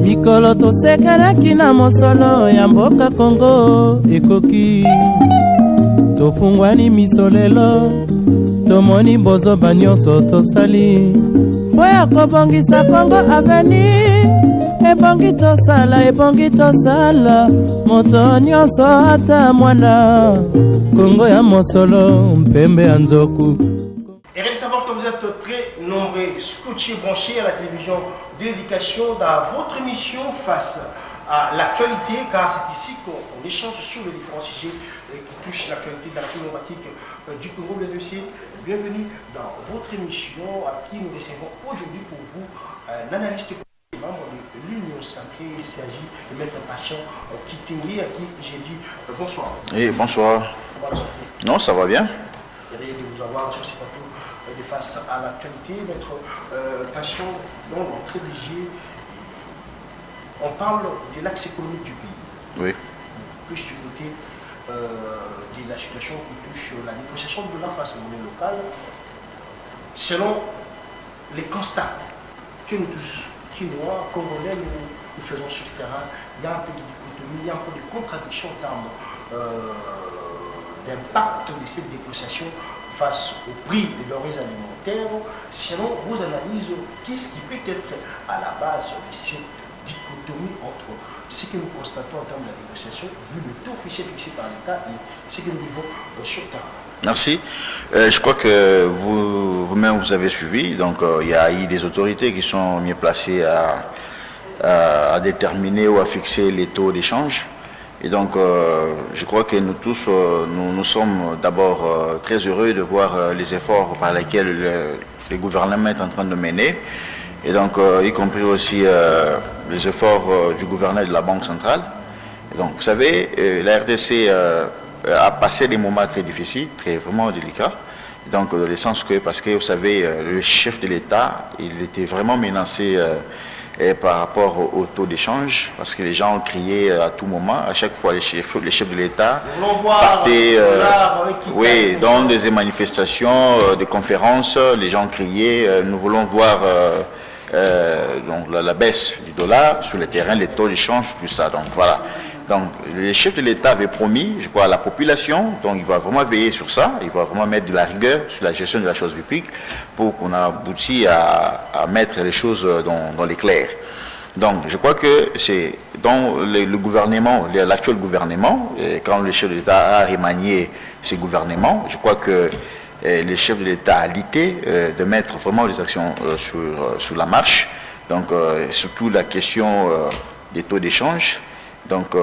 Mikolo tosekelaki na mosolo ya mboka Kongo ekoki tofungwani misolelo tomoni bozoba nyonso tosali po ya kobongisa Kongo aveni ebongi tosala moto nyonso ata mwana Kongo ya mosolo mpembe ya nzoku. Et de savoir que vous êtes très nombreux, scotchés, branchés à la télévision d'éducation dans votre émission face à l'actualité, car c'est ici qu'on échange sur les différents sujets qui touchent l'actualité de la climatique du Congo. Mesdames et messieurs, bienvenue dans votre émission à qui nous recevons aujourd'hui pour vous un analyste membre de l'Union Sacrée. Il s'agit de Maître Patient Kitingui, à qui j'ai dit bonsoir. Oui, bonsoir. Non, ça va bien. De vous avoir sur ces plateaux de face à l'actualité, Maître Patient, très léger. On parle de l'axe économique du pays. Oui. Plus du côté de la situation qui touche la négociation de la face monnaie locale. Selon les constats que nous tous, Chinois, Congolais, nous faisons sur le terrain, il y a un peu de dichotomie, il y a un peu de contradiction en termes d'impact de cette dépréciation face au prix des denrées alimentaires. Selon vos analyses, qu'est-ce qui peut être à la base de cette dichotomie entre ce que nous constatons en termes de négociation, vu le taux officiel fixé par l'État et ce que nous vivons sur le terrain? Merci. Je crois que vous-même vous avez suivi. Donc, il y a eu des autorités qui sont mieux placées à déterminer ou à fixer les taux d'échange. Et donc, je crois que nous tous, nous sommes d'abord très heureux de voir les efforts par lesquels le gouvernement est en train de mener. Et donc, y compris aussi les efforts du gouverneur de la Banque centrale. Et donc, vous savez, la RDC a passé des moments très difficiles, vraiment délicats. Donc, dans le sens que, parce que vous savez, le chef de l'État, il était vraiment menacé par rapport au taux d'échange, parce que les gens ont crié à tout moment, à chaque fois les chefs de l'État partaient dans des manifestations, des conférences, les gens criaient, nous voulons voir donc la baisse du dollar sur le terrain, les taux d'échange, tout ça. Donc voilà. Donc le chef de l'État avait promis, je crois, à la population, donc il va vraiment veiller sur ça, il va vraiment mettre de la rigueur sur la gestion de la chose publique pour qu'on aboutit à mettre les choses dans l'éclair. Donc je crois que c'est dans le gouvernement, l'actuel gouvernement, quand le chef de l'État a remanié ses gouvernements, je crois que le chef de l'État a l'idée de mettre vraiment les actions sur la marche, donc surtout la question des taux d'échange. Donc,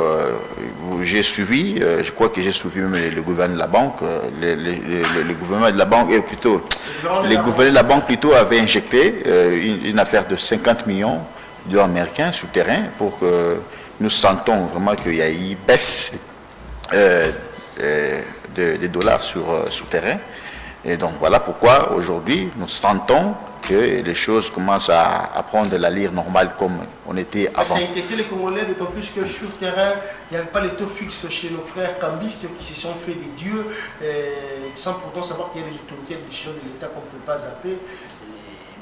j'ai suivi, je crois que j'ai suivi même le gouvernement de la banque, le gouvernement de la banque, le gouverneur de la banque plutôt avait injecté une affaire de 50 millions de dollars américains sur le terrain pour que nous sentons vraiment qu'il y a eu baisse des dollars sur le terrain. Et donc, voilà pourquoi aujourd'hui nous sentons que les choses commencent à prendre de l'allure normale comme on était avant. Ça inquiétait les Congolais, d'autant plus que sur le terrain, il n'y avait pas les taux fixes chez nos frères cambistes qui se sont fait des dieux, sans pourtant savoir qu'il y a des autorités de décision de l'État qu'on ne peut pas zapper.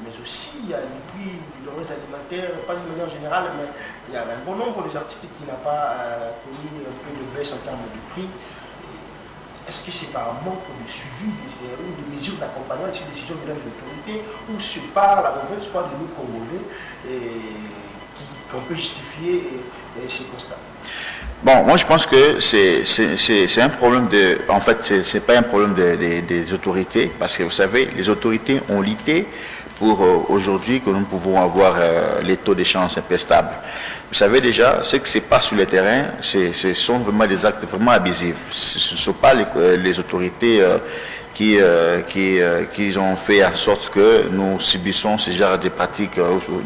Mais aussi, il y a les prix des denrées alimentaires, pas de manière générale, mais il y a un bon nombre d'articles qui n'ont pas connu un peu de baisse en termes de prix. Est-ce que c'est par un manque de suivi de mesures d'accompagnement de ces décisions de les autorités ou c'est par la mauvaise foi de nous Congolais qu'on peut justifier ces constats? Bon, moi je pense que c'est un problème de... En fait, c'est pas un problème des autorités, parce que vous savez, les autorités ont lutté pour aujourd'hui que nous pouvons avoir les taux d'échange un peu stables. Vous savez déjà, ce qui se passe sur le terrain, ce sont vraiment des actes vraiment abusifs. Ce ne sont pas les autorités qui ont fait en sorte que nous subissons ce genre de pratiques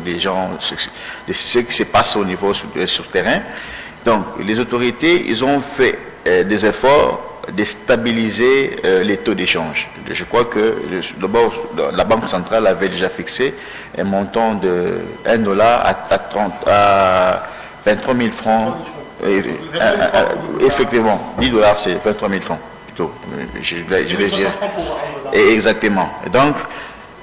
des gens, ce qui se passe au niveau sur le terrain. Donc, les autorités, ils ont fait des efforts de stabiliser les taux d'échange. Je crois que d'abord, la Banque centrale avait déjà fixé un montant de 1 dollar à 23 000 francs. Effectivement, 10 dollars, c'est 23 000 francs. plutôt. Je 500 francs pour Angola. Exactement. Et donc,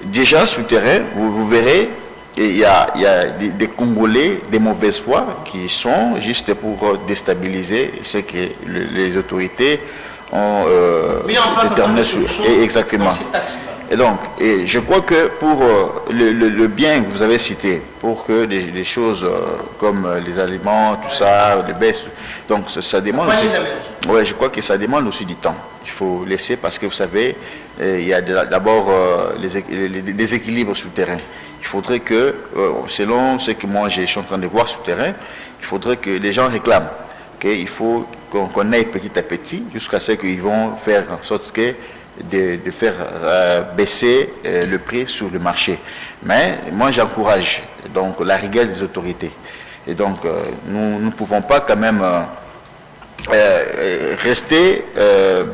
déjà souterrain, vous verrez, il y a des Congolais, des mauvaises foi qui sont juste pour déstabiliser ce que les autorités ont déterminé sur. Exactement. Et donc, je crois que pour le bien que vous avez cité, pour que des choses comme les aliments, tout ça, les baisses, donc ça demande aussi, ouais, je crois que ça demande aussi du temps. Il faut laisser parce que vous savez, il y a d'abord les déséquilibres souterrains. Il faudrait que, selon ce que moi je suis en train de voir souterrain, il faudrait que les gens réclament. Il faut qu'on aille petit à petit jusqu'à ce qu'ils vont faire en sorte que de faire baisser le prix sur le marché. Mais moi j'encourage donc la rigueur des autorités. Et donc nous ne pouvons pas quand même rester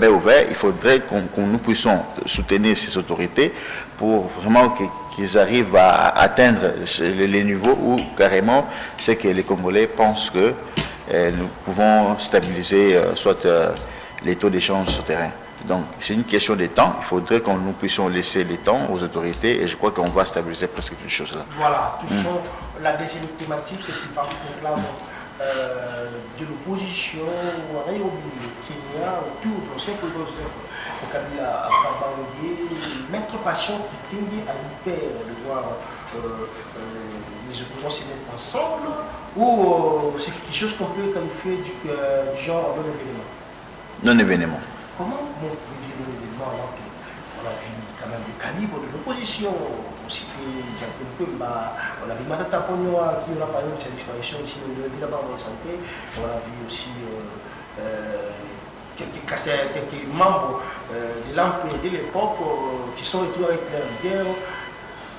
ouvert. Il faudrait que nous puissions soutenir ces autorités pour vraiment qu'ils arrivent à atteindre les niveaux où carrément c'est que les Congolais pensent que nous pouvons stabiliser soit les taux d'échange sur terrain. Donc c'est une question de temps. Il faudrait que nous puissions laisser le temps aux autorités et je crois qu'on va stabiliser presque toutes ces choses-là. Voilà, touchons la deuxième thématique qui parle de l'opposition au Kenya, autour de l'ancien président de Kabila Kabange, Maître Passion qui tendait à une paire de voir les opposants se mettre ensemble, ou c'est quelque chose qu'on peut qualifier du genre non-événement? Non-événement. Comment on pouvait dire non-événement alors qu'on a vu quand même le calibre de l'opposition? On citait Jean-Pierre Fouemba, on a vu Matata Pognoa qui a parlé de sa disparition ici, on l'a vu d'abord en santé, on a vu aussi quelques membres de l'Empire de l'époque qui sont retrouvés avec leur leader.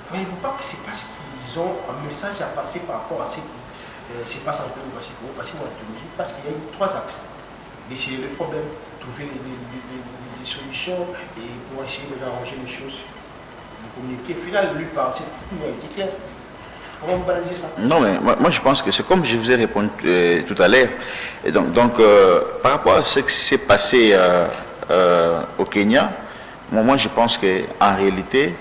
Voyez-vous pas que c'est parce qu'ils ont un message à passer par rapport à ce qui se passe en Congo, parce qu'il y a eu trois axes. D'essayer le problème, trouver des solutions et pour essayer d'arranger les choses. Le communiqué final, lui, par cette été clair. Comment vous balancez ça? Non, mais moi je pense que c'est comme je vous ai répondu tout à l'heure. Et donc par rapport à ce qui s'est passé au Kenya, moi je pense qu'en réalité,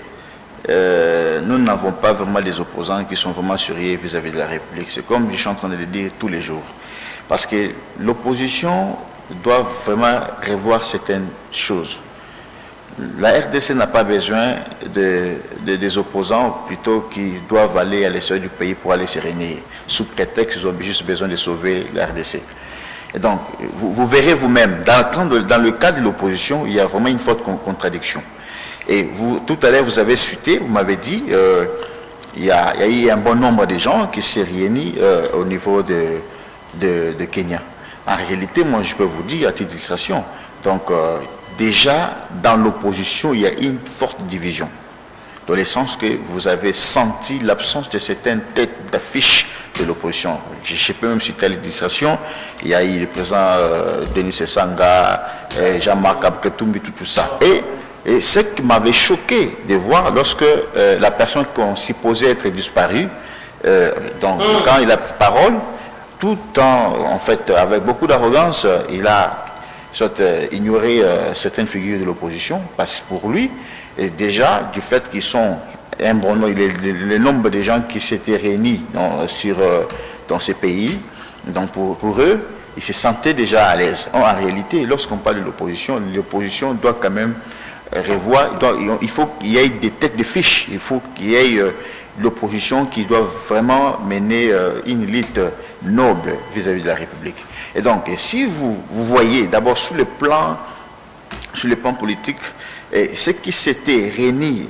nous n'avons pas vraiment des opposants qui sont vraiment sérieux vis-à-vis de la République. C'est comme je suis en train de le dire tous les jours. Parce que l'opposition doit vraiment revoir certaines choses. La RDC n'a pas besoin des opposants plutôt qui doivent aller à l'extérieur du pays pour aller se réunir, sous prétexte qu'ils ont juste besoin de sauver la RDC. Et donc, vous verrez vous-même, dans le cas de l'opposition, il y a vraiment une forte contradiction. Et vous, tout à l'heure, vous avez cité, vous m'avez dit, il y a eu un bon nombre de gens qui s'est réunis au niveau de Kenya. En réalité, moi, je peux vous dire, à titre d'illustration, donc, déjà, dans l'opposition, il y a une forte division. Dans le sens que vous avez senti l'absence de certaines têtes d'affiche de l'opposition. Je peux même citer l'administration. Il y a eu le président Denis Sanga, Jean-Marc Abketumbi, tout ça. Et ce qui m'avait choqué de voir lorsque la personne qu'on supposait être disparue, donc quand il a pris parole, tout en fait, avec beaucoup d'arrogance, il a ignoré certaines figures de l'opposition, parce que pour lui, et déjà, du fait qu'ils sont un bon nombre, le nombre de gens qui s'étaient réunis dans ces pays, donc pour eux, ils se sentaient déjà à l'aise. En réalité, lorsqu'on parle de l'opposition doit quand même revoir, il faut qu'il y ait des têtes de fiche, il faut qu'il y ait l'opposition qui doit vraiment mener une lutte noble vis-à-vis de la République. Et donc, si vous voyez d'abord sur le plan politique, ce qui s'était réuni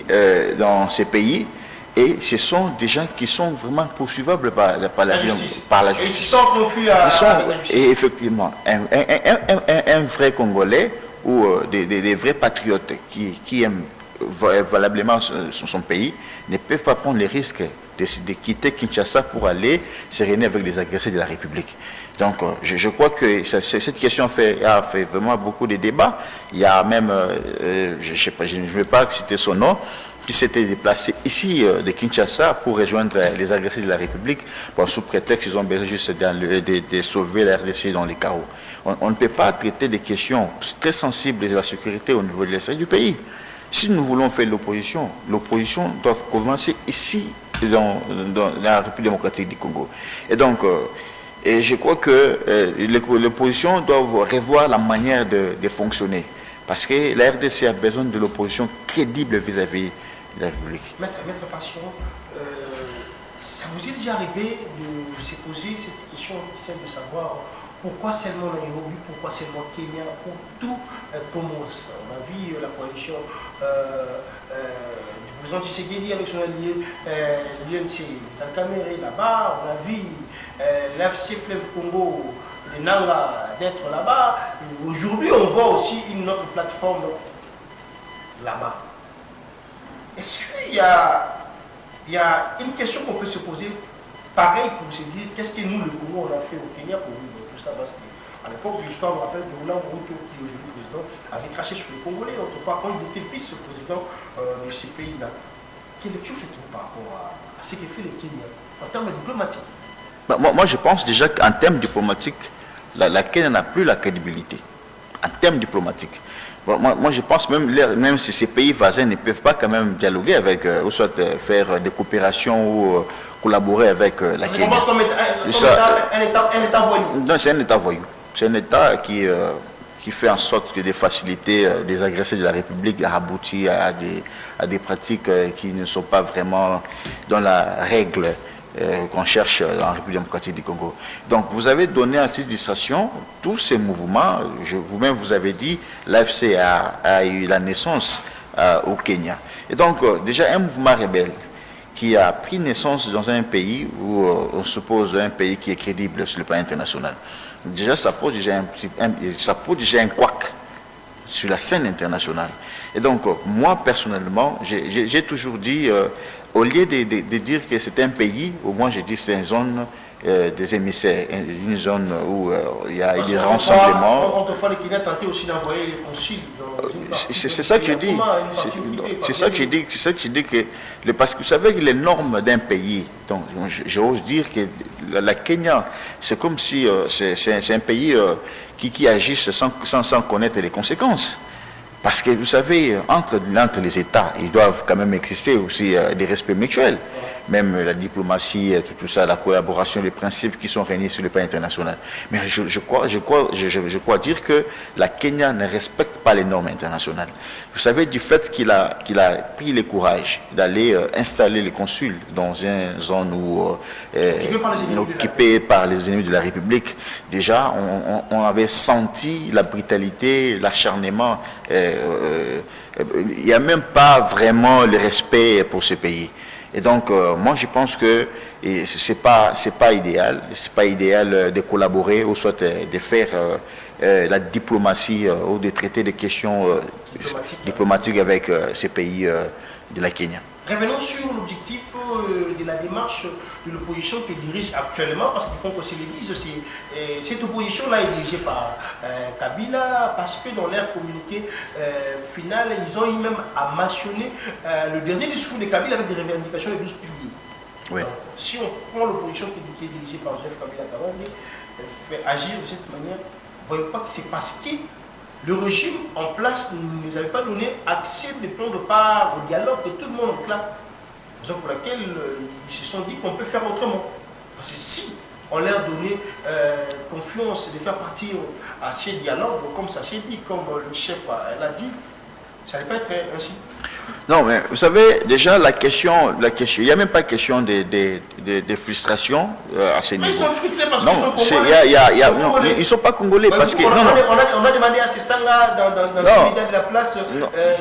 dans ces pays, et ce sont des gens qui sont vraiment poursuivables par la justice. Et qui sont confus à la justice. Et effectivement, un vrai Congolais ou des vrais patriotes qui aiment valablement son pays ne peuvent pas prendre le risque de quitter Kinshasa pour aller se réunir avec les agressés de la République. Donc je crois que cette question a fait vraiment beaucoup de débats. Il y a même, je ne vais pas citer son nom, qui s'était déplacé ici de Kinshasa pour rejoindre les agressés de la République, sous prétexte qu'ils ont besoin juste de sauver la RDC dans les carreaux. on ne peut pas traiter des questions très sensibles de la sécurité au niveau de l'Est du pays. Si nous voulons faire l'opposition doit commencer ici, dans la République démocratique du Congo. Et donc, et je crois que l'opposition doit revoir la manière de fonctionner. Parce que la RDC a besoin de l'opposition crédible vis-à-vis de la République. Maître Passion, ça vous est déjà arrivé de se poser cette question, celle de savoir pourquoi seulement Nairobi, pourquoi seulement Kenya, où tout commence. On a vu la coalition du président Tshisekedi avec son allié l'UNC dans le Cameroun là-bas. On a vu l'FC Fleuve Congo de Nanga d'être là-bas. Aujourd'hui, on voit aussi une autre plateforme là-bas. Est-ce qu'il y a une question qu'on peut se poser pareil pour se dire qu'est-ce que nous, le Congo, on a fait au Kenya pour vivre tout ça? Parce qu'à l'époque, l'histoire me rappelle que Roland Mobutu, qui est aujourd'hui président, avait craché sur les Congolais autrefois quand il était vice-président de ces pays-là. Quelle lecture faites-vous par rapport à ce que fait le Kenya en termes diplomatiques? Moi, je pense déjà qu'en termes diplomatiques, la Kenya n'a plus la crédibilité. En termes diplomatiques. Moi, je pense même si ces pays voisins ne peuvent pas quand même dialoguer avec, ou soit faire des coopérations ou collaborer avec la Kenya. C'est comme un État voyou. Non, c'est un État voyou. C'est un État qui fait en sorte que de faciliter des agressés de la République à aboutir à des pratiques qui ne sont pas vraiment dans la règle qu'on cherche en République démocratique du Congo. Donc vous avez donné à titre d'illustration tous ces mouvements. Vous-même vous avez dit l'AFC a eu la naissance au Kenya. Et donc déjà un mouvement rebelle qui a pris naissance dans un pays où on suppose un pays qui est crédible sur le plan international. Déjà ça pose déjà un couac sur la scène internationale. Et donc moi personnellement j'ai toujours dit au lieu de dire que c'est un pays, au moins je dis que c'est une zone des émissaires, une zone où il y a des rassemblements. Autrefois, le Kenya tentait aussi d'envoyer les consuls dans une partie. C'est ça que je dis. C'est ça que je dis. C'est ça que je dis que parce que vous savez que les normes d'un pays. Donc, j'ose dire que la Kenya, c'est comme si c'est un pays qui agisse sans connaître les conséquences. Parce que vous savez, entre les États, ils doivent quand même exister aussi des respects mutuels. Même la diplomatie, tout ça, la collaboration, les principes qui sont réunis sur le plan international. Mais je crois dire que la Kenya ne respecte pas les normes internationales. Vous savez, du fait qu'il a pris le courage d'aller installer les consuls dans une zone occupée par les ennemis de la République, déjà, on avait senti la brutalité, l'acharnement. Il n'y a même pas vraiment le respect pour ce pays. Et donc, moi, je pense que ce n'est pas idéal. C'est pas idéal de collaborer ou soit de faire la diplomatie ou de traiter des questions diplomatiques avec ces pays de la Kenya. Revenons sur l'objectif de la démarche de l'opposition qui dirige actuellement, parce qu'il faut qu'on se le dise, cette opposition-là est dirigée par Kabila, parce que dans leur communiqué final, ils ont eu même à mentionner le dernier discours de Kabila avec des revendications de 12 piliers. Oui. Donc, si on prend l'opposition qui est dirigée par Joseph Kabila Kabange, fait agir de cette manière, vous ne voyez pas que c'est parce que le régime en place ne nous avait pas donné accès de prendre part au dialogue de tout le monde là. Raison pour laquelle ils se sont dit qu'on peut faire autrement. Parce que si on leur donnait confiance de faire partie à ces dialogues, comme ça s'est dit, comme le chef l'a dit, ça n'allait pas être ainsi. Non, mais vous savez, déjà, la question, il n'y a même pas question de frustration à ce niveau. Mais ils sont frustrés parce qu'ils sont congolais. Ils ne sont pas congolais parce que... On a demandé à ces sangs-là, dans le média de la place,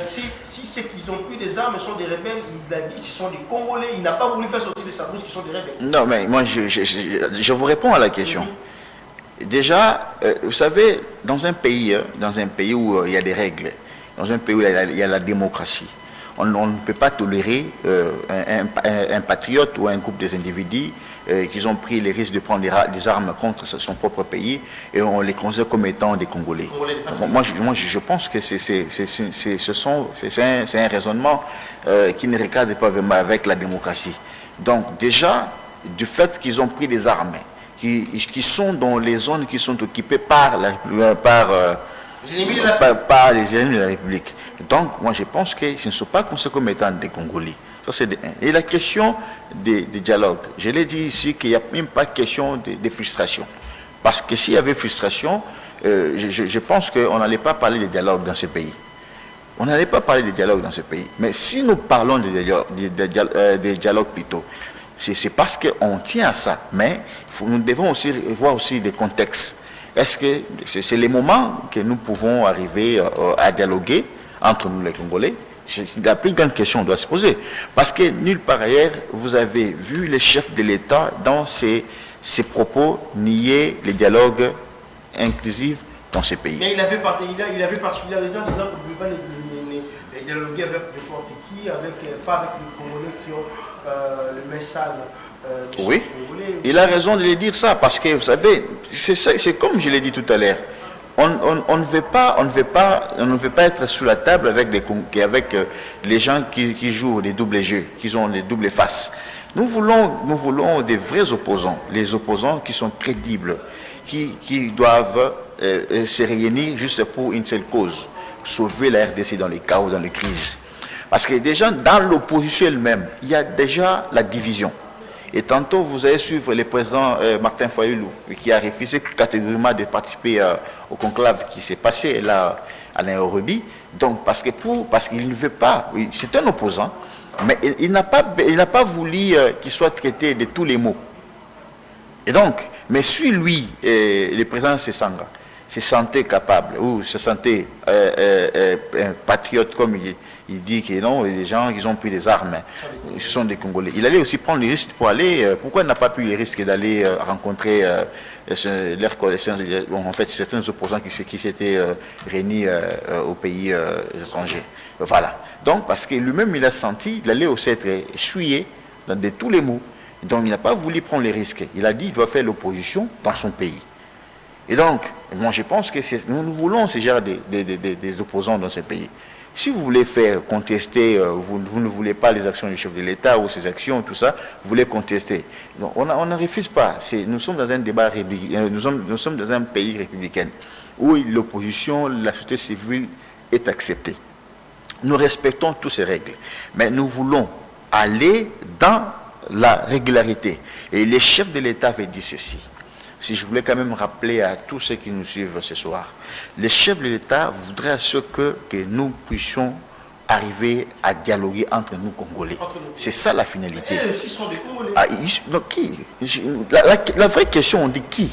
si ceux qui ont pris des armes sont des rebelles, il a dit ce sont des Congolais, il n'a pas voulu faire sortir de sa bouche qu'ils sont des rebelles. Non, mais moi, je vous réponds à la question. Déjà, vous savez, dans un pays où il y a des règles, dans un pays où il y a la démocratie, on ne peut pas tolérer un patriote ou un groupe des individus qui ont pris les risques de prendre des armes contre son propre pays et on les considère comme étant des Congolais. Moi, je pense que c'est un raisonnement qui ne regarde pas vraiment avec la démocratie. Donc déjà, du fait qu'ils ont pris des armes qui sont dans les zones qui sont occupées par les ennemis de la République. Donc, moi, je pense que ce ne sont pas considérés comme étant des Congolais. Ça, c'est de un. Et la question des dialogues, je l'ai dit ici qu'il n'y a même pas question de frustration. Parce que s'il y avait frustration, je pense qu'on n'allait pas parler de dialogue dans ce pays. On n'allait pas parler de dialogue dans ce pays. Mais si nous parlons de dialogue plutôt, c'est parce qu'on tient à ça. Mais nous devons aussi voir aussi des contextes. Est-ce que c'est les moments que nous pouvons arriver à dialoguer entre nous les Congolais? La plus grande question doit se poser. Parce que nulle part ailleurs, vous avez vu les chefs de l'État dans ses propos nier les dialogues inclusifs dans ces pays. Mais il avait particularisé en disant qu'on ne pouvait pas dialoguer avec n'importe qui, pas avec les Congolais qui ont le même sale. Oui, il a raison de le dire ça, parce que vous savez, c'est comme je l'ai dit tout à l'heure, on ne veut pas être sous la table avec les gens qui jouent des doubles jeux, qui ont des doubles faces. Nous voulons des vrais opposants, les opposants qui sont crédibles, qui doivent se réunir juste pour une seule cause, sauver la RDC dans les chaos, dans les crises. Parce que déjà, dans l'opposition elle-même, il y a déjà la division. Et tantôt, vous allez suivre le président Martin Fayulu, qui a refusé catégoriquement de participer au conclave qui s'est passé là à Nairobi. Donc, parce qu'il ne veut pas, c'est un opposant, mais il n'a pas voulu qu'il soit traité de tous les mots. Et donc, mais si lui, le président Sessanga, se sentait capable, ou se sentait patriote, comme il dit que non, les gens qui ont pris des armes, ce sont des Congolais. Il allait aussi prendre les risques pour aller, pourquoi il n'a pas pris les risques d'aller rencontrer leurs connaissances, en fait, certains opposants qui s'étaient réunis aux pays étrangers. Voilà. Donc, parce que lui-même, il a senti, il allait aussi être essuyé dans tous les mots. Donc, il n'a pas voulu prendre les risques. Il a dit qu'il doit faire l'opposition dans son pays. Et donc, moi je pense que nous voulons ce genre des opposants dans ce pays. Si vous voulez faire contester, vous ne voulez pas les actions du chef de l'État ou ses actions, tout ça, vous voulez contester. Donc, on ne refuse pas. Nous sommes dans un débat républicain, nous sommes dans un pays républicain où l'opposition, la société civile est acceptée. Nous respectons toutes ces règles, mais nous voulons aller dans la régularité. Et les chefs de l'État avaient dit ceci. Si je voulais quand même rappeler à tous ceux qui nous suivent ce soir, les chefs de l'État voudraient à ce que nous puissions arriver à dialoguer entre nous Congolais. C'est ça la finalité. Ils sont des Congolais. Donc qui? La vraie question, on dit qui?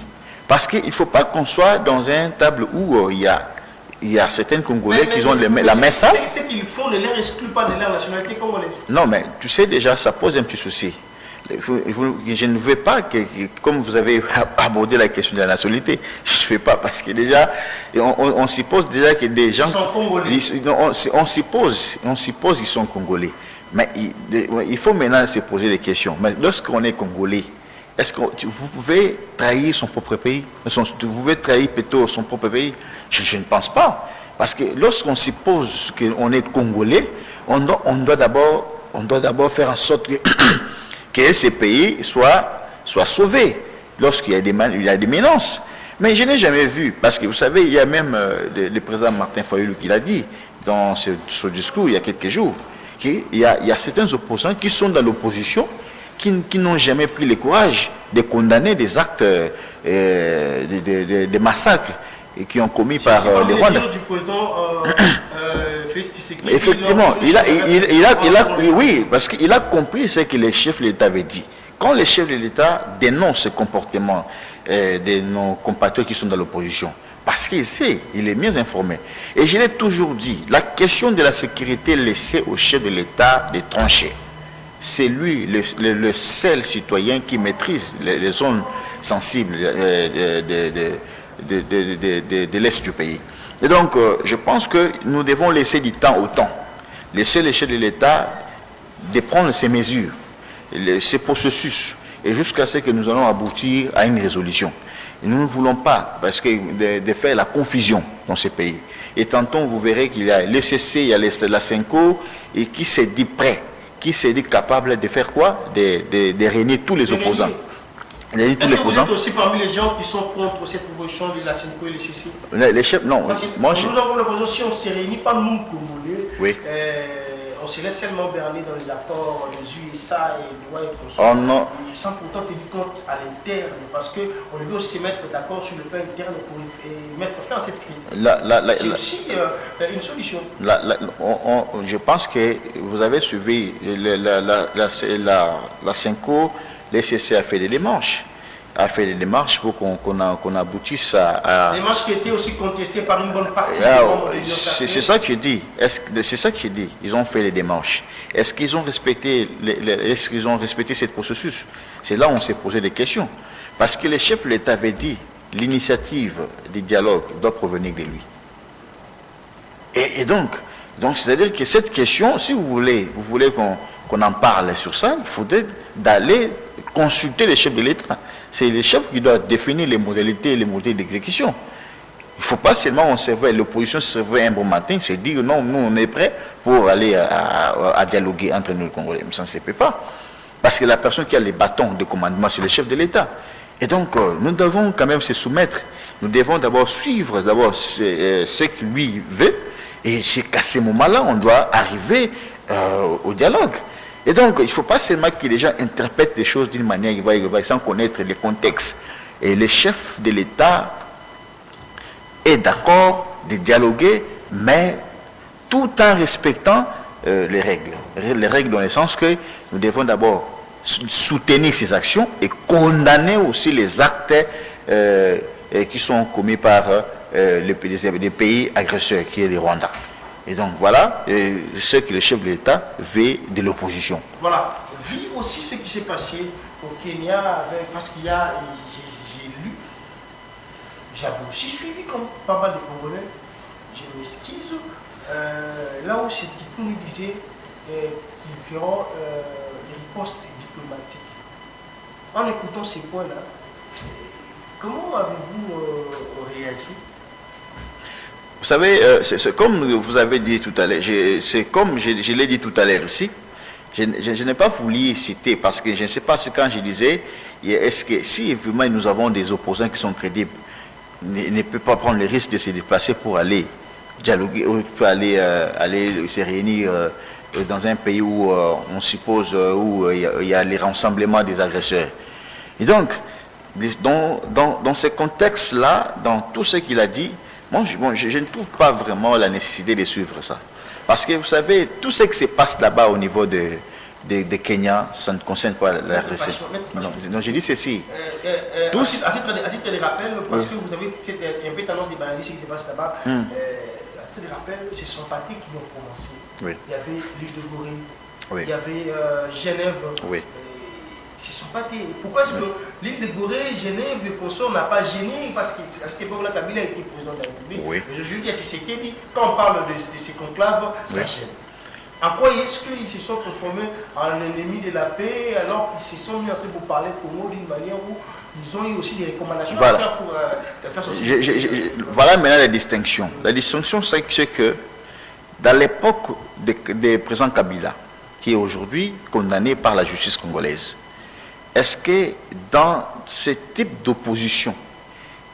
Parce qu'il ne faut pas qu'on soit dans un table où il y a certains Congolais qui ont la main sale. Ce qu'ils font ne leur exclut pas de leur nationalité congolaise. Non, mais tu sais déjà, ça pose un petit souci. Je ne veux pas que, comme vous avez abordé la question de la nationalité, je ne fais pas parce que déjà, on suppose déjà que des gens... Ils sont congolais. On suppose qu'ils sont congolais. Mais il faut maintenant se poser des questions. Mais lorsqu'on est congolais, est-ce que vous pouvez trahir son propre pays? Vous pouvez trahir plutôt son propre pays? Je ne pense pas. Parce que lorsqu'on suppose qu'on est congolais, on doit d'abord faire en sorte que ces pays soient sauvés lorsqu'il y a des menaces. Mais je n'ai jamais vu, parce que vous savez, il y a même le président Martin Fayulu qui l'a dit dans ce discours il y a quelques jours, qu'il y a certains opposants qui sont dans l'opposition, qui n'ont jamais pris le courage de condamner des actes de massacres et qui ont commis par les Rwandais. Du président Effectivement, oui, parce qu'il a compris ce que les chefs de l'État avaient dit. Quand les chefs de l'État dénoncent ce comportement de nos compatriotes qui sont dans l'opposition, parce qu'il sait, il est mieux informé. Et je l'ai toujours dit, la question de la sécurité laissée au chef de l'État de trancher. C'est lui le seul citoyen qui maîtrise les zones sensibles de l'Est du pays. Et donc, je pense que nous devons laisser du temps au temps. Laisser les chefs de l'État de prendre ces mesures, ces processus, et jusqu'à ce que nous allons aboutir à une résolution. Et nous ne voulons pas, parce que de faire la confusion dans ces pays. Et tantôt, vous verrez qu'il y a l'ECC, il y a la CENCO, et qui s'est dit prêt, qui s'est dit capable de faire quoi? De réunir tous les opposants. Il a dit tous Est-ce les que vous opposants. êtes aussi parmi les gens qui sont contre cette proposition de la SENCO et les CC? Les chefs, non. Parce que Moi, nous avons l'opposition, on ne se réunit pas nous, Congolais. Oui. On se laisse seulement berner dans les accords des USA et des lois et Oh non. sans pourtant tenir compte à l'interne, parce qu'on veut aussi se mettre d'accord sur le plan interne pour mettre fin à cette crise. C'est aussi une solution. Je pense que vous avez suivi la SENCO, les CC a fait des démarches. Pour qu'on aboutisse à... Les démarches qui étaient aussi contestées par une bonne partie des Alors, membres de l'Union c'est sacrée. ça que je dis. C'est ça que je dis. Ils ont fait les démarches. Est-ce qu'ils ont respecté ce processus? C'est là où on s'est posé des questions. Parce que le chef de l'État avait dit l'initiative du dialogue doit provenir de lui. Et donc c'est-à-dire que cette question, si vous voulez qu'on en parle sur ça, il faudrait d'aller consulter les chefs de l'État. C'est les chefs qui doivent définir les modalités et les modalités d'exécution. Il ne faut pas seulement l'opposition se réveille un bon matin, se dire non, nous on est prêts pour aller à dialoguer entre nous les Congolais. Mais ça ne se peut pas. Parce que la personne qui a les bâtons de commandement, c'est le chef de l'État. Et donc nous devons quand même se soumettre. Nous devons d'abord suivre ce que lui veut. Et c'est qu'à ce moment-là, on doit arriver au dialogue. Et donc, il ne faut pas seulement que les gens interprètent les choses d'une manière sans connaître les contextes. Et le chef de l'État est d'accord de dialoguer, mais tout en respectant les règles. Les règles dans le sens que nous devons d'abord soutenir ces actions et condamner aussi les actes qui sont commis par les pays agresseurs, qui est le Rwanda. Et donc voilà ce que le chef de l'État veut de l'opposition. Voilà. Vu aussi ce qui s'est passé au Kenya, parce qu'il y a, j'ai lu, j'avais aussi suivi comme pas mal de Congolais, je m'excuse, là où c'est ce qui nous disait qu'ils feront des ripostes diplomatiques. En écoutant ces points-là, comment avez-vous réagi? Vous savez, c'est comme vous avez dit tout à l'heure, c'est comme je l'ai dit tout à l'heure ici, je n'ai pas voulu citer parce que je ne sais pas si quand je disais, est-ce que si vraiment nous avons des opposants qui sont crédibles, ne peut pas prendre le risque de se déplacer pour aller dialoguer, pour aller se réunir dans un pays où on suppose où il y a les rassemblements des agresseurs. Et donc, dans ce contexte-là, dans tout ce qu'il a dit, je ne trouve pas vraiment la nécessité de suivre ça. Parce que vous savez, tout ce qui se passe là-bas au niveau de Kenya, ça ne concerne pas la RDC. Non, je dis ceci. À titre de rappel, parce que vous avez un peu tendance de banaliser ce qui se passe là-bas, à titre de rappel, ce sont partis qui ont commencé. Oui. Il y avait l'île de Gorée, oui. Il y avait Genève. Oui. Ce sont pas des... Pourquoi est-ce que l'île de Gorée, Genève et Consort n'a pas gêné? Parce qu'à cette époque-là, Kabila était président de la République. Oui. Mais aujourd'hui, à Tshisekedi, quand on parle de ces conclaves, ça gêne. En quoi est-ce qu'ils se sont transformés en ennemis de la paix alors qu'ils se sont mis ensemble pour parler Congo d'une manière où ils ont eu aussi des recommandations à faire pour faire sortir. Voilà maintenant la distinction. La distinction, c'est que dans l'époque des présidents Kabila, qui est aujourd'hui condamné par la justice congolaise, est-ce que dans ce type d'opposition,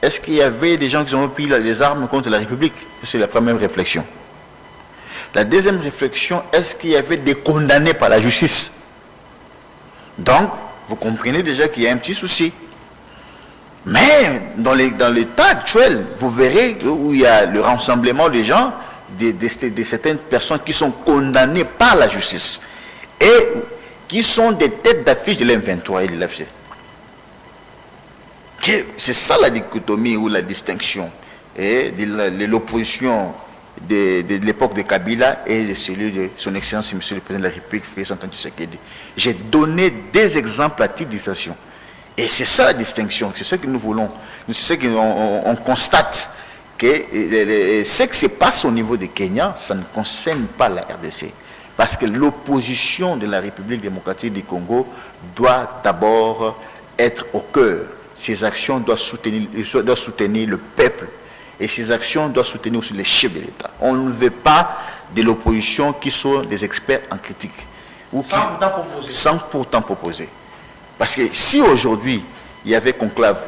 est-ce qu'il y avait des gens qui ont pris les armes contre la République? C'est la première réflexion. La deuxième réflexion, est-ce qu'il y avait des condamnés par la justice? Donc, vous comprenez déjà qu'il y a un petit souci. Mais dans l'état actuel, vous verrez où il y a le rassemblement des gens, de certaines personnes qui sont condamnées par la justice et qui sont des têtes d'affiche de l'M23 et de l'FC. C'est ça la dichotomie ou la distinction de l'opposition de l'époque de Kabila et de celui de son Excellence, Monsieur le Président de la République, Félix Antoine Tshisekedi. J'ai donné des exemples à titre d'illustration. Et c'est ça la distinction, c'est ce que nous voulons. C'est ce qu'on constate, que ce qui se passe au niveau de Kenya, ça ne concerne pas la RDC. Parce que l'opposition de la République démocratique du Congo doit d'abord être au cœur. Ces actions doivent soutenir le peuple. Et ces actions doivent soutenir aussi les chefs de l'État. On ne veut pas de l'opposition qui sont des experts en critique. Sans pourtant proposer. Sans pourtant proposer. Parce que si aujourd'hui, il y avait conclave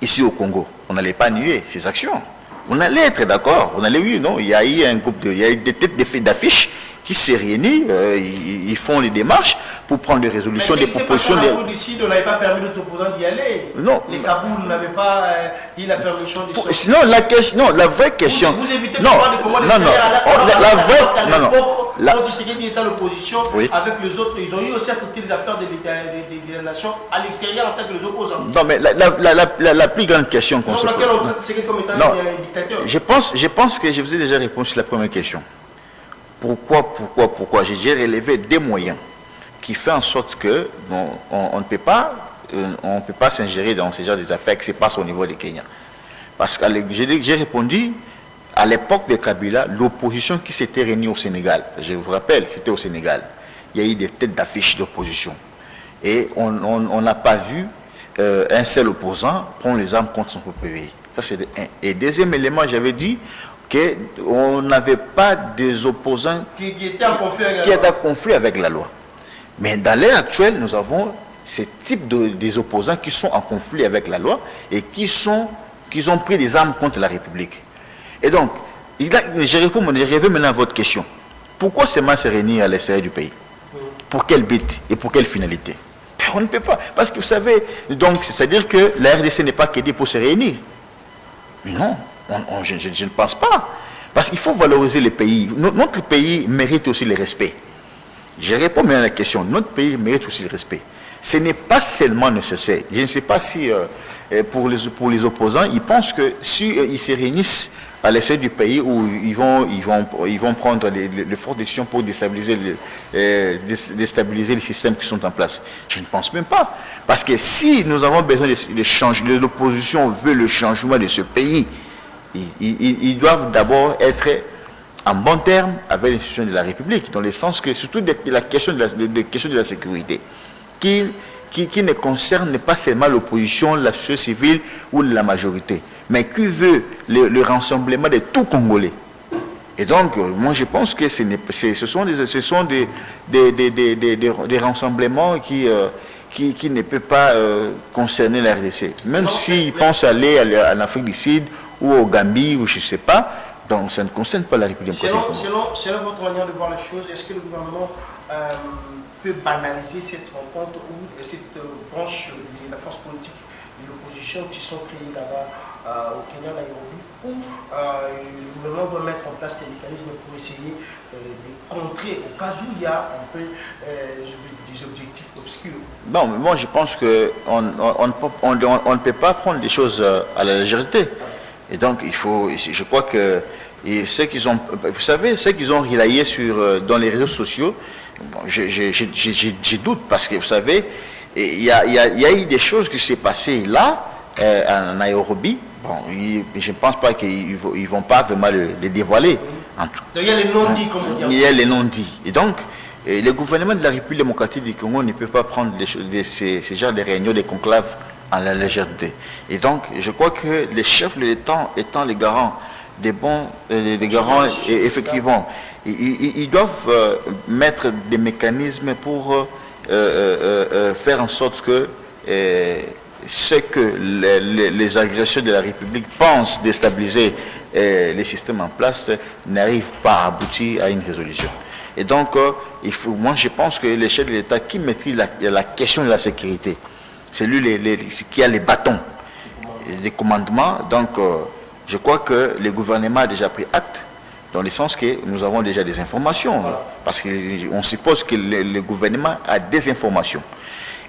ici au Congo, on n'allait pas nier ces actions. On allait être d'accord, on allait, oui, non, il y a eu un groupe il y a eu des têtes d'affiches qui s'est réunis, ils font les démarches pour prendre des résolutions, des propositions. Mais ici, on n'avait pas permis aux opposants d'y aller. Non. Les Kaboul n'avaient pas eu la permission de sortir. Sinon, la vraie question. Vous évitez de non, parler de comment les non, non. La vraie. Non, non. Quand Tshisekedi était à l'opposition, oui. avec les autres, ils ont eu aussi à traiter les affaires de la nation à l'extérieur en tant que les opposants. Non, mais la plus grande question qu'on se pose. Laquelle on traite Tshisekedi comme étant un dictateur. Je pense que je vous ai déjà répondu sur la première question. Pourquoi j'ai relevé des moyens qui font en sorte que on ne peut pas s'ingérer dans ce genre des affaires qui se passent au niveau du Kenya. Parce que j'ai répondu, à l'époque de Kabila, l'opposition qui s'était réunie au Sénégal, je vous rappelle, c'était au Sénégal, il y a eu des têtes d'affiche d'opposition. Et on n'a pas vu un seul opposant prendre les armes contre son propre pays. Ça, c'est un. Et deuxième élément, j'avais dit qu'on n'avait pas des opposants qui étaient en conflit avec la loi. Mais dans l'ère actuelle, nous avons ce type des opposants qui sont en conflit avec la loi et qui ont pris des armes contre la République. Et donc, je reviens maintenant à votre question. Pourquoi ces mains se réunir à l'extérieur du pays? Pour quel but et pour quelle finalité? On ne peut pas. Parce que vous savez, donc, c'est-à-dire que la RDC n'est pas créée pour se réunir. Non. Je ne pense pas. Parce qu'il faut valoriser les pays. Notre pays mérite aussi le respect. Je réponds bien à la question. Notre pays mérite aussi le respect. Ce n'est pas seulement nécessaire. Je ne sais pas si pour les opposants, ils pensent que s'ils se réunissent à l'extérieur du pays où ils vont prendre les fortes décisions pour déstabiliser les systèmes qui sont en place. Je ne pense même pas. Parce que si nous avons besoin de changer, l'opposition veut le changement de ce pays, ils doivent d'abord être en bon terme avec l'institution de la République, dans le sens que, surtout la question de la sécurité, qui ne concerne pas seulement l'opposition, la société civile ou la majorité, mais qui veut le rassemblement de tout Congolais. Et donc, moi je pense que ce sont des rassemblements qui ne peuvent pas concerner la RDC. Même s'ils pensent aller en Afrique du Sud ou au Gambie, ou je ne sais pas, donc ça ne concerne pas la République. Selon votre manière de voir les choses, est-ce que le gouvernement peut banaliser cette rencontre ou cette branche de la force politique de l'opposition qui sont créées là-bas au Kenya, Nairobi, où le gouvernement doit mettre en place des mécanismes pour essayer de contrer au cas où il y a un peu des objectifs obscurs? Non, mais moi je pense qu'on ne peut pas prendre les choses à la légèreté. Et donc je crois que ceux qu'ils ont, vous savez, ceux qu'ils ont relayé dans les réseaux sociaux, bon, je doute parce que vous savez, il y a eu des choses qui s'est passées là, en Nairobi. Bon, je ne pense pas qu'ils ne vont pas vraiment les dévoiler. Donc il y a les non-dits, comme on dit. Il y a les non-dits. Et donc, le gouvernement de la République démocratique du Congo ne peut pas prendre ces genres de réunions, des conclaves en la légèreté. Et donc, je crois que les chefs de l'État étant les garants des garants, et effectivement, ils doivent mettre des mécanismes pour faire en sorte que ce que les agresseurs de la République pensent déstabiliser les systèmes en place n'arrivent pas à aboutir à une résolution. Et donc, moi je pense que les chefs de l'État qui maîtrisent la question de la sécurité, c'est lui qui a les bâtons, les commandements. Donc, je crois que le gouvernement a déjà pris acte, dans le sens que nous avons déjà des informations. Voilà. Parce qu'on suppose que le gouvernement a des informations.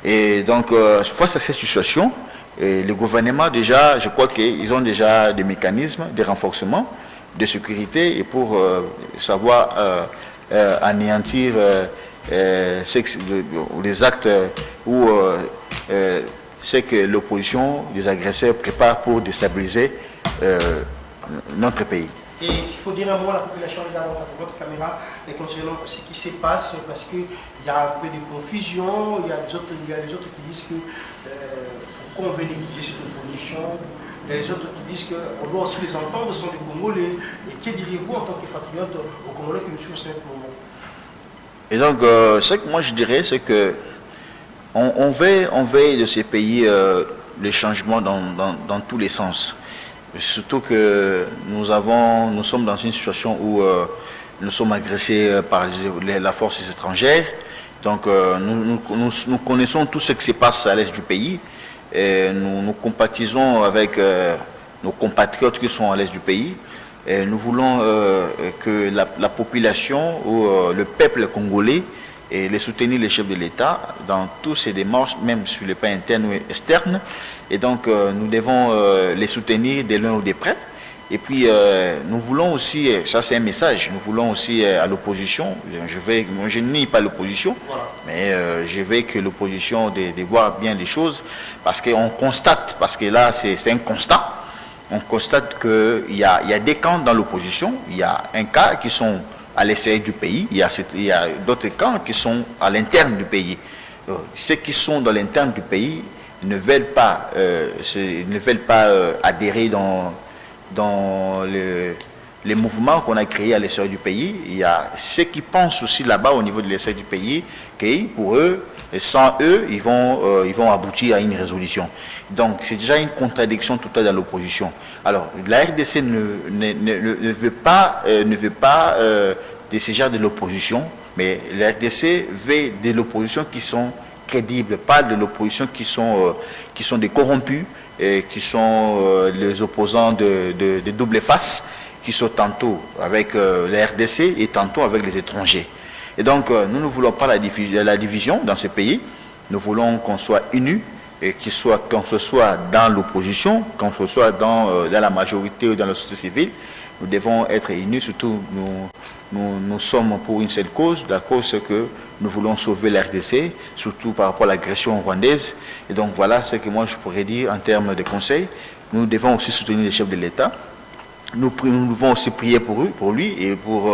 Et donc, face à cette situation, le gouvernement déjà, je crois qu'ils ont déjà des mécanismes de renforcement de sécurité et pour savoir anéantir les actes ou ce que l'opposition, les agresseurs préparent pour déstabiliser notre pays. Et s'il faut dire un mot à la population, regarde votre caméra, et concernant ce qui se passe, parce qu'il y a un peu de confusion, il y a des autres qui disent que pourquoi on veut négliger cette opposition, il y a les autres qui disent qu'on doit aussi les entendre, ce sont des Congolais, et que direz-vous en tant que patriote aux Congolais qui nous suivent à ce moment? Et donc, ce que moi je dirais, c'est que On veille de ces pays le changement dans tous les sens. Surtout que nous sommes dans une situation où nous sommes agressés par la force étrangère. Donc nous connaissons tout ce qui se passe à l'est du pays. Et nous compatisons avec nos compatriotes qui sont à l'est du pays. Et nous voulons que la population ou le peuple congolais et les soutenir les chefs de l'État dans tous ces démarches, même sur le plan interne ou externe. Et donc, nous devons les soutenir de loin ou de près. Et puis, nous voulons aussi, ça c'est un message, nous voulons aussi à l'opposition, je nie pas l'opposition, voilà. Mais je veux que l'opposition de voir bien les choses, parce qu'on constate, parce que là c'est un constat, on constate qu'il y a des camps dans l'opposition, il y a un cas qui sont à l'extérieur du pays, il y a d'autres camps qui sont à l'interne du pays. Ceux qui sont dans l'interne du pays ne veulent pas, adhérer dans les mouvements qu'on a créés à l'extérieur du pays. Il y a ceux qui pensent aussi là-bas au niveau de l'extérieur du pays que pour eux, sans eux, ils vont aboutir à une résolution. Donc c'est déjà une contradiction totale dans l'opposition. Alors la RDC ne veut pas de ce genre de l'opposition, mais la RDC veut de l'opposition qui sont crédibles, pas de l'opposition qui sont des corrompus, et qui sont les opposants de double face, qui sont tantôt avec la RDC et tantôt avec les étrangers. Et donc, nous ne voulons pas la division dans ce pays. Nous voulons qu'on soit unis et qu'on se soit dans l'opposition, qu'on se soit dans la majorité ou dans la société civile. Nous devons être unis, surtout nous sommes pour une seule cause. La cause, c'est que nous voulons sauver la RDC, surtout par rapport à l'agression rwandaise. Et donc, voilà ce que moi je pourrais dire en termes de conseils. Nous devons aussi soutenir les chefs de l'État. Nous devons aussi prier pour lui et pour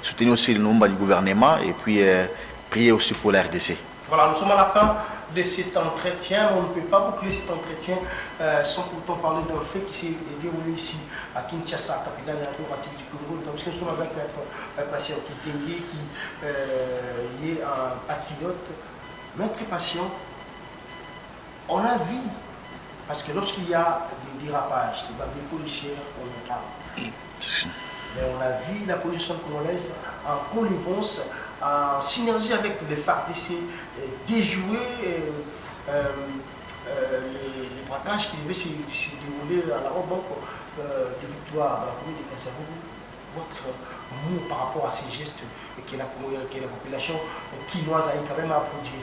soutenir aussi le nombre du gouvernement et puis prier aussi pour la RDC. Voilà, nous sommes à la fin de cet entretien. On ne peut pas boucler cet entretien sans pourtant parler d'un fait qui s'est déroulé ici à Kinshasa, capitale administrative du Congo. Donc, nous sommes avec Maître Patient Kitenge qui est un patriote. Maître Patient, on a vu, parce que lorsqu'il y a des dérapages, des bavures policières, on en parle. Mais on a vu la position congolaise en connivence, en synergie avec les FARDC, déjouer les braquages qui devaient se dérouler à la banque de victoire dans la commune de Kassavou. Votre mot par rapport à ces gestes que la population quinoise a quand même applaudi.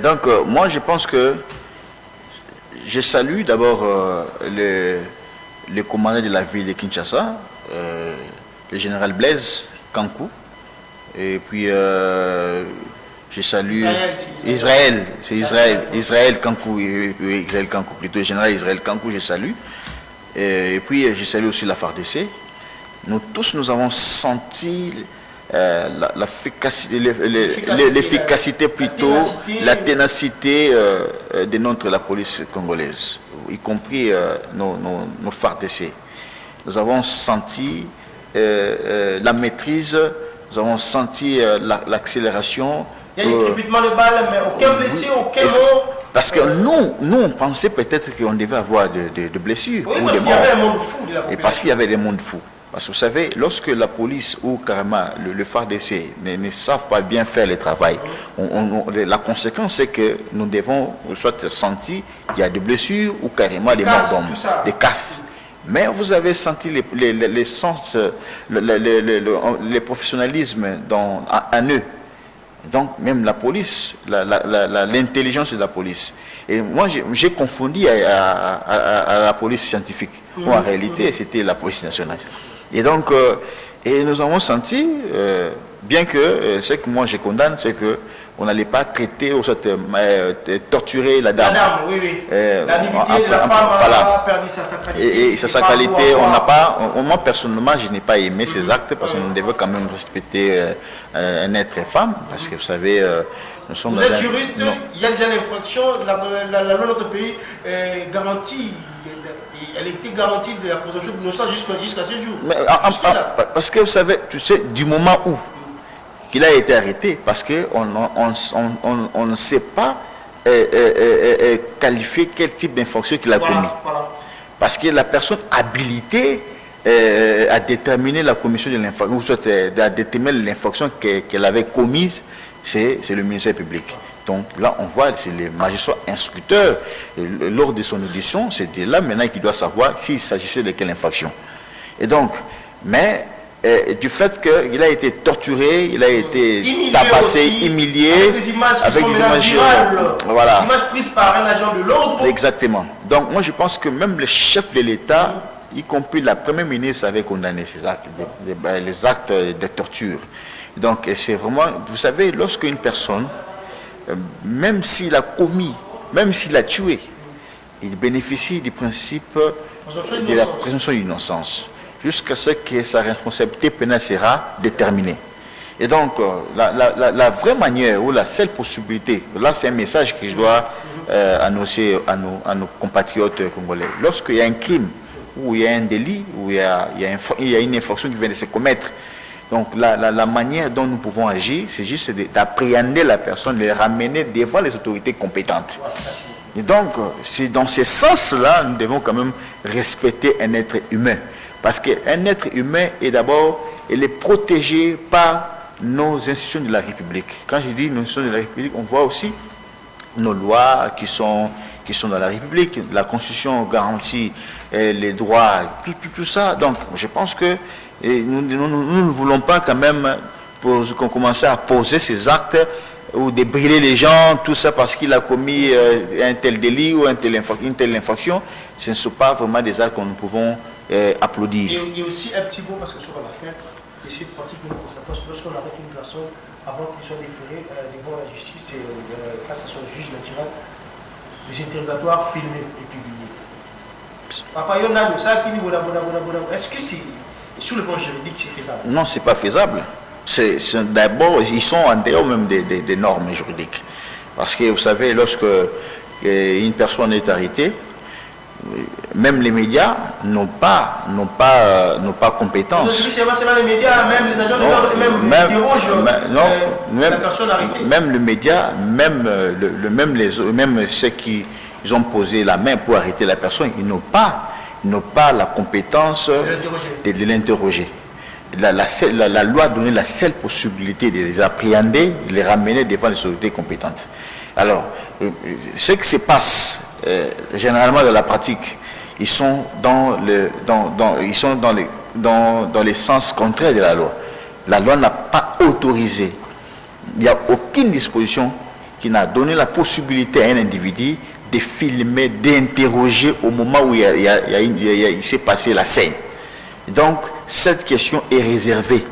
Donc, moi je pense que je salue d'abord le commandant de la ville de Kinshasa, le général Blaise Kankou, et puis je salue Israël Kankou, Israël Kankou, plutôt le général Israël Kankou, je salue, et puis je salue aussi la FARDC. Nous tous, nous avons senti l'efficacité plutôt, la ténacité de la police congolaise, y compris nos FARDC. Nous avons senti la maîtrise, nous avons senti l'accélération. Il y a eu crépitement de balles, mais aucun blessé, aucun mort. Parce que nous, on pensait peut-être qu'on devait avoir de blessures. Oui, parce qu'il y avait un monde fou de la population. Et parce qu'il y avait des mondes fous. Parce que vous savez, lorsque la police ou carrément le FARDC ne savent pas bien faire le travail, la conséquence c'est que nous devons soit sentir qu'il y a des blessures ou carrément des morts d'hommes, des casses. Mais vous avez senti le professionnalisme en eux. Donc même la police, l'intelligence de la police. Et moi j'ai confondu à la police scientifique. En réalité c'était la police nationale. Et donc, et nous avons senti, bien que ce que moi je condamne, c'est qu'on n'allait pas traiter ou soit, torturer la dame. La dame, oui, oui. La dignité de la femme a perdu sa sacralité. Et sa qualité, on n'a pas, moi personnellement, je n'ai pas aimé ces actes parce qu'on devait quand même respecter un être femme. Parce que vous savez, nous sommes vous êtes juriste, il y a déjà l'infraction, la loi de notre pays garantit. Elle était garantie de la présomption d'innocence jusqu'à ce jour. Mais, parce que vous savez, tu sais, du moment où il a été arrêté, parce qu'on ne sait pas qualifier quel type d'infraction qu'il a commis. Voilà. Parce que la personne habilitée à déterminer la commission de l'infraction, ou soit à déterminer l'infraction qu'elle avait commise, c'est le ministère public. Donc là, on voit, c'est les magistrats instructeurs, lors de son audition, c'est de là maintenant qu'il doit savoir s'il s'agissait de quelle infraction. Et donc, mais du fait qu'il a été torturé, il a été tabassé, humilié, avec des images voilà. Des images prises par un agent de l'ordre. Exactement. Donc moi je pense que même le chef de l'État, y compris la première ministre, avait condamné ces actes, les actes de torture. Donc c'est vraiment, vous savez, lorsque une personne, même s'il a commis, même s'il a tué, il bénéficie du principe de la présomption d'innocence, jusqu'à ce que sa responsabilité pénale sera déterminée. Et donc, la vraie manière ou la seule possibilité, là c'est un message que je dois annoncer à nos compatriotes congolais. Lorsqu'il y a un crime, ou il y a un délit, ou il y a une infraction qui vient de se commettre, donc la manière dont nous pouvons agir, c'est juste d'appréhender la personne, de la ramener devant les autorités compétentes. Et donc, c'est dans ce sens-là, nous devons quand même respecter un être humain. Parce qu'un être humain est d'abord, il est protégé par nos institutions de la République. Quand je dis nos institutions de la République, on voit aussi nos lois qui sont dans la République. La Constitution garantit les droits, tout ça. Donc, je pense que nous ne voulons pas quand même qu'on commence à poser ces actes ou de brûler les gens, tout ça parce qu'il a commis un tel délit ou une telle infraction. Ce ne sont pas vraiment des actes que nous pouvons applaudir. Il y a aussi un petit mot parce que sur l'affaire, et cette partie que nous constatons, lorsqu'on arrête une personne avant qu'il soit déféré devant la justice face à son juge naturel, les interrogatoires filmés et publiés. Papa Yonado, ça est-ce que c'est sur le plan juridique c'est faisable? Non, c'est pas faisable. D'abord, ils sont en dehors même des normes juridiques. Parce que vous savez, lorsque une personne est arrêtée, même les médias n'ont pas compétence. C'est pas les médias, même les agents de l'ordre, même interrogent la personne arrêtée. Même le média, même ceux qui ont posé la main pour arrêter la personne, ils n'ont pas la compétence de l'interroger. La loi a donné la seule possibilité de les appréhender, de les ramener devant les autorités compétentes. Alors, ce qui se passe généralement dans la pratique, ils sont dans les sens contraires de la loi. La loi n'a pas autorisé. Il n'y a aucune disposition qui n'a donné la possibilité à un individu de filmer, d'interroger au moment où il s'est passé la scène. Donc, cette question est réservée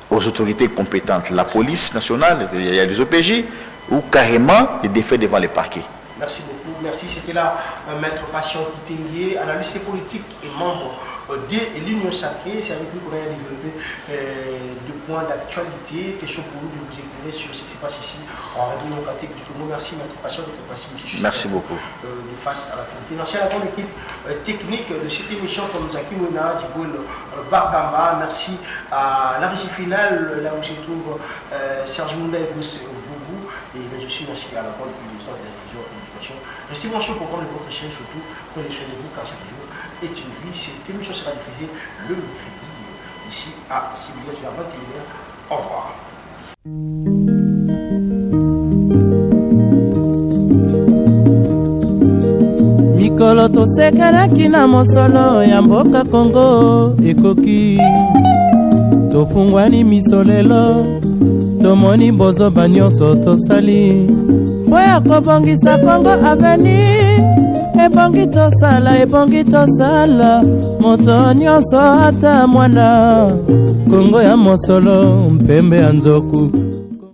aux autorités compétentes. La police nationale, il y a les OPJ, ou carrément les défaits devant les parquets. Merci beaucoup. Merci. C'était là Maître Patient Kitenge, analyste politique et membre de l'Union Sacrée. C'est avec nous qu'on a développé deux points d'actualité. Question pour nous de vous éclairer sur ce qui se passe ici en République démocratique du Congo. Merci Maître Patient d'être passé ici. Merci beaucoup. De face à l'actualité. Merci à la grande équipe technique de cette émission comme Zaki Mona, Djiboul Bargamba. Merci à la régie finale, là où se trouve Serge Mounda et Bruce Vougou. Et je suis merci à la grande équipe de la télévision et de l'éducation. Restez branchés pour prendre votre chaîne, surtout prenez soin de vous car chaque jour est une vie. Cette émission sera diffusée le mercredi ici à CBS vers 21h. Au revoir. mikolo tosekelaki na mosolo ya mboka Kongo ekoki tofungwani miso lelo tomoni bozoba nyonso tosali po ya kobongisa Kongo aveni ebongi tosala moto nyonso ata mwana Kongo ya mosolo mpembe ya nzoku